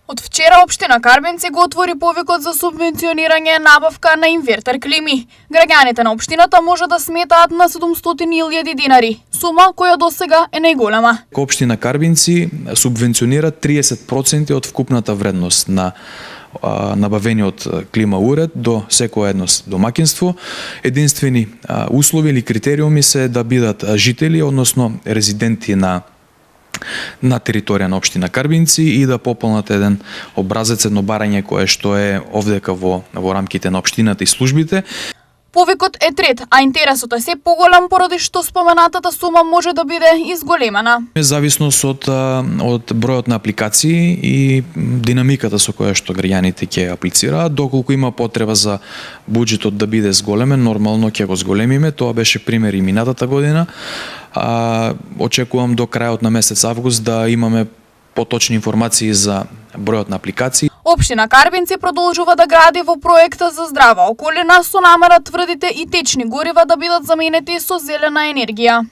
Од вчера општина Карбинци го отвори повикот за субвенционирање набавка на инвертер клими. Граѓаните на општината може да сметаат на 700.000 динари, сума која досега е најголема. Општина Карбинци субвенционира 30% од вкупната вредност на набавениот клима уред до секој едно домаќинство. Единствени услови или критериуми се да бидат жители, односно резиденти на територија на општина Карбинци и да пополнат еден образец, едно барање кое што е овдека во рамките на општината и службите. Повикот е трет, а интересот е се поголем поради што споменатата сума може да биде изголемена. Зависност од бројот на апликации и динамиката со која што граѓаните ќе аплицираат, доколку има потреба за буџетот да биде зголемен, нормално ќе го зголемиме. Тоа беше пример и минатата година. Очекувам до крајот на месец август да имаме поточни информации за бројот на апликации. Општина Карбинци продолжува да гради во проекта за здрава околина со намера тврдите и течни горива да бидат заменети со зелена енергија.